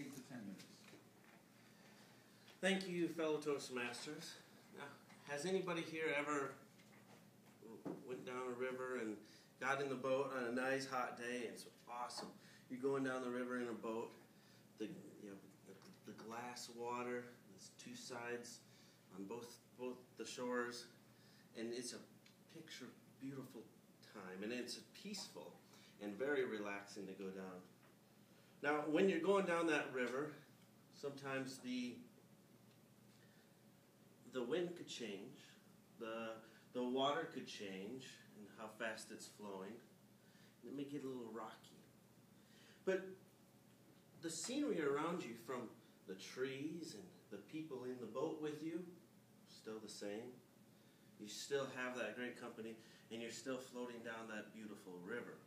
8 to 10 minutes. Thank you, fellow Toastmasters. Now, has anybody here ever went down a river and got in the boat on a nice hot day? It's awesome. You're going down the river in a boat. The glass water. There's two sides on both the shores, and it's a picture beautiful time, and it's peaceful and very relaxing to go down. Now, when you're going down that river, sometimes the wind could change, the water could change, and how fast it's flowing. It may get a little rocky. But the scenery around you, from the trees and the people in the boat with you, still the same. You still have that great company, and you're still floating down that beautiful river,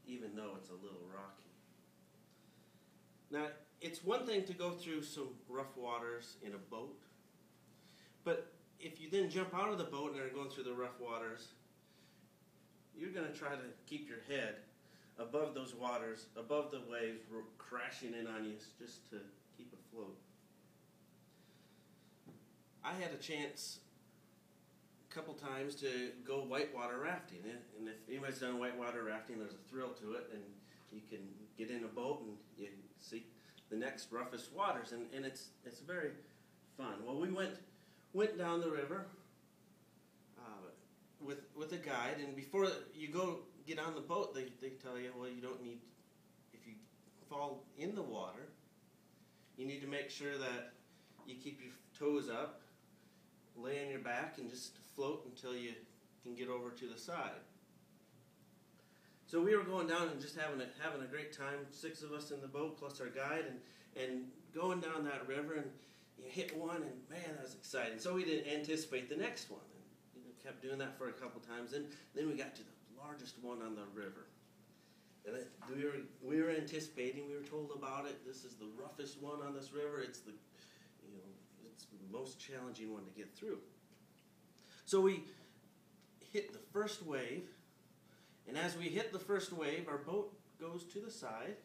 even though it's a little rocky. Now, it's one thing to go through some rough waters in a boat, but if you then jump out of the boat and are going through the rough waters, you're going to try to keep your head above those waters, above the waves crashing in on you, just to keep afloat. I had a chance a couple times to go whitewater rafting, and if anybody's done whitewater rafting, there's a thrill to it, and you can get in a boat and you see the next roughest waters, and it's very fun. Well, we went down the river with a guide, and before you get on the boat, they tell you, well, you don't need, if you fall in the water, you need to make sure that you keep your toes up, lay on your back, and just float until you can get over to the side. So we were going down and just having a great time, 6 of us in the boat plus our guide, and going down that river, and you hit one, and man, that was exciting. So we didn't anticipate the next one, and kept doing that for a couple times, and then we got to the largest one on the river. And we were anticipating, we were told about it. This is the roughest one on this river. It's the most challenging one to get through. So we hit the first wave, and as we hit the first wave, our boat goes to the side,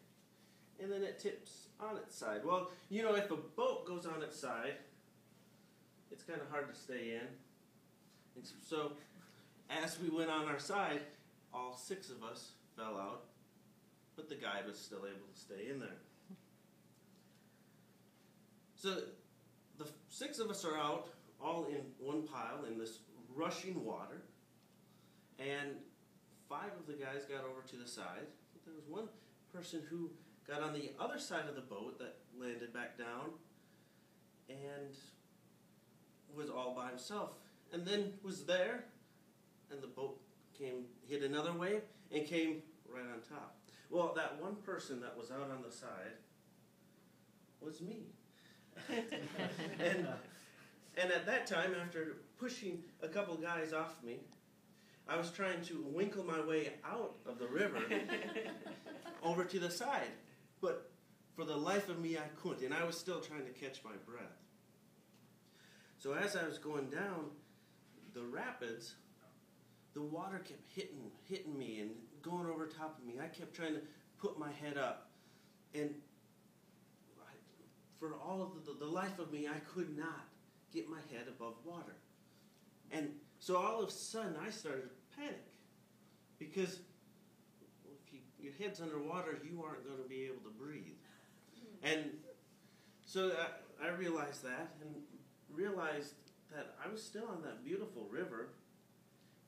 and then it tips on its side. Well, if a boat goes on its side, it's kind of hard to stay in. And so as we went on our side, all 6 of us fell out, but the guide was still able to stay in there. So the 6 of us are out, all in one pile in this rushing water, and 5 of the guys got over to the side. But there was one person who got on the other side of the boat that landed back down and was all by himself. And then was there, and the boat hit another wave and came right on top. Well, that one person that was out on the side was me. And at that time, after pushing a couple guys off me, I was trying to winkle my way out of the river over to the side. But for the life of me, I couldn't, and I was still trying to catch my breath. So as I was going down the rapids, the water kept hitting me and going over top of me. I kept trying to put my head up, and for all of the life of me, I could not get my head above water. And so all of a sudden, I started to panic, because if your head's underwater, you aren't going to be able to breathe. And so I realized that, and realized that I was still on that beautiful river.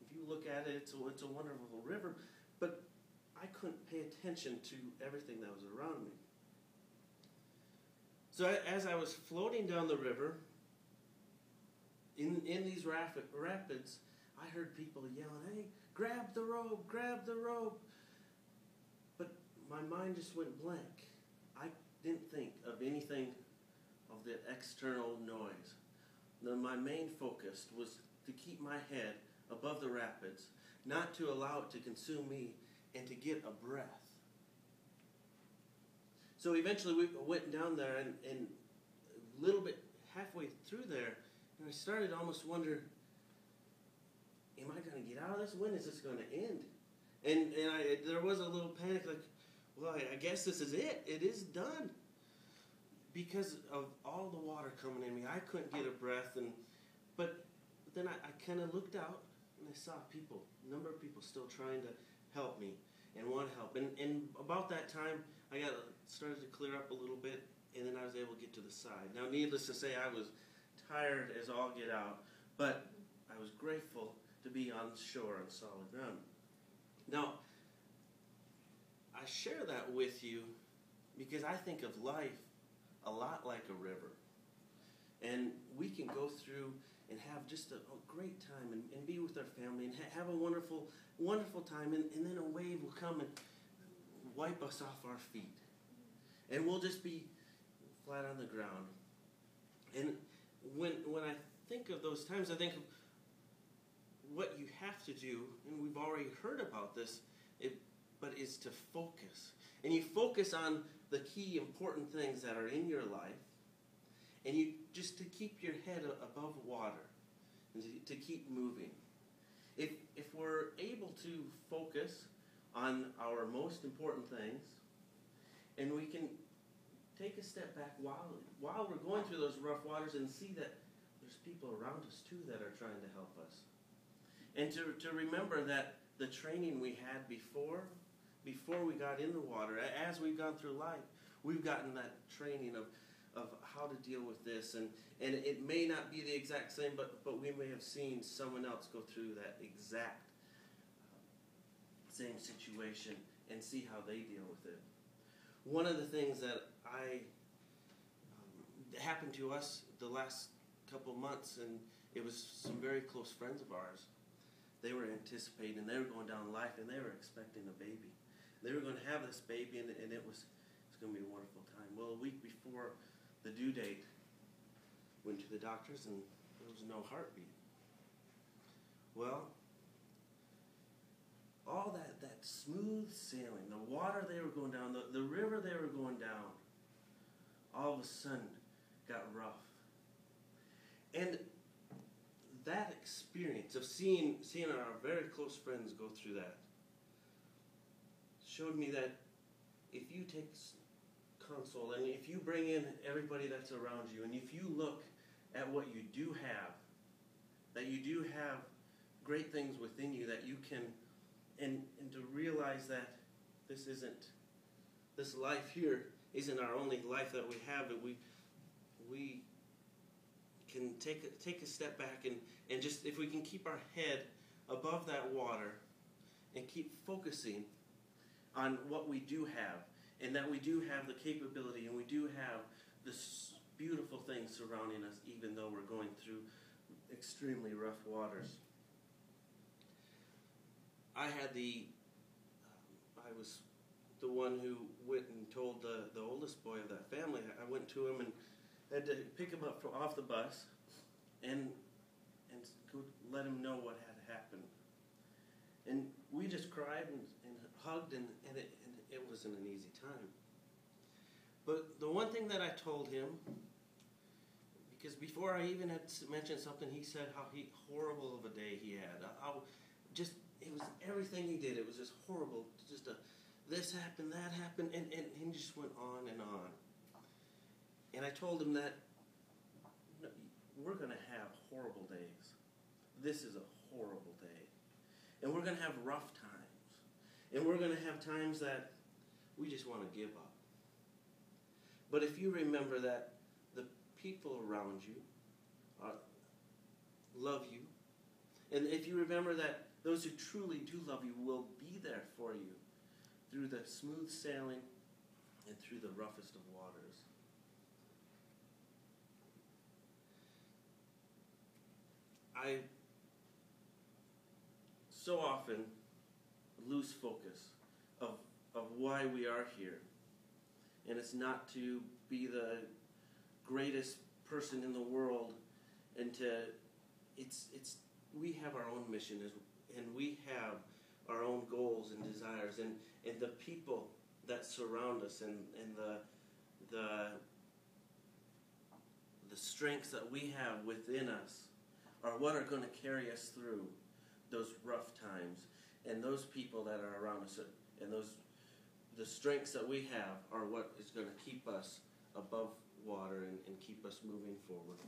If you look at it, it's a wonderful river, but I couldn't pay attention to everything that was around me. So as I was floating down the river, in these rapids, I heard people yelling, "Hey, grab the rope, grab the rope." But my mind just went blank. I didn't think of anything of the external noise. My main focus was to keep my head above the rapids, not to allow it to consume me, and to get a breath. So eventually we went down there, and a little bit halfway through there, and I started to almost wonder, am I going to get out of this? When is this going to end? And there was a little panic, like, well, I guess this is it. It is done. because of all the water coming in me, I couldn't get a breath. But then I kind of looked out and I saw a number of people still trying to help me and want to help. And about that time, I started to clear up a little bit, and then I was able to get to the side. Now, needless to say, I was tired as all get out, but I was grateful to be on shore on solid ground. Now, I share that with you because I think of life a lot like a river. And we can go through and have just a great time and be with our family and have a wonderful, wonderful time. And then a wave will come and wipe us off our feet. And we'll just be flat on the ground. And when I think of those times, I think of what you have to do, and we've already heard about this, but is to focus. And you focus on the key important things that are in your life, and you just to keep your head above water, and to keep moving. If we're able to focus on our most important things, and we can take a step back while we're going through those rough waters and see that there's people around us too that are trying to help us. And to remember that the training we had before we got in the water, as we've gone through life, we've gotten that training of how to deal with this. And it may not be the exact same, but we may have seen someone else go through that exact same situation and see how they deal with it. One of the things that happened to us the last couple of months, and it was some very close friends of ours. They were anticipating, they were going down life, and they were expecting a baby. They were going to have this baby, and it's going to be a wonderful time. Well, a week before the due date, went to the doctors, and there was no heartbeat. Well, all that smooth sailing, the water they were going down, the river they were going down, all of a sudden got rough. And that experience of seeing our very close friends go through that showed me that if you take console and if you bring in everybody that's around you, and if you look at what you do have, that you do have great things within you that you can, and to realize that this life here isn't our only life that we have, but we can take a step back and just, if we can keep our head above that water and keep focusing on what we do have, and that we do have the capability, and we do have this beautiful things surrounding us, even though we're going through extremely rough waters. I was the one who went and told the oldest boy of that family. I went to him and had to pick him up off the bus and go let him know what had happened. And we just cried and hugged, and it wasn't an easy time. But the one thing that I told him, because before I even had mentioned something, he said how horrible of a day he had. It was everything he did. It was just horrible. Just this happened, that happened, and he just went on and on. And I told him that we're going to have horrible days. This is a horrible day. And we're going to have rough times. And we're going to have times that we just want to give up. But if you remember that the people around you love you, and if you remember that those who truly do love you will be there for you through the smooth sailing and through the roughest of waters. I so often lose focus of why we are here. And it's not to be the greatest person in the world, and we have our own mission, and we have our own goals and desires, and the people that surround us, and the strengths that we have within us are what are going to carry us through those rough times. And those people that are around us, and the strengths that we have are what is going to keep us above water. water and keep us moving forward.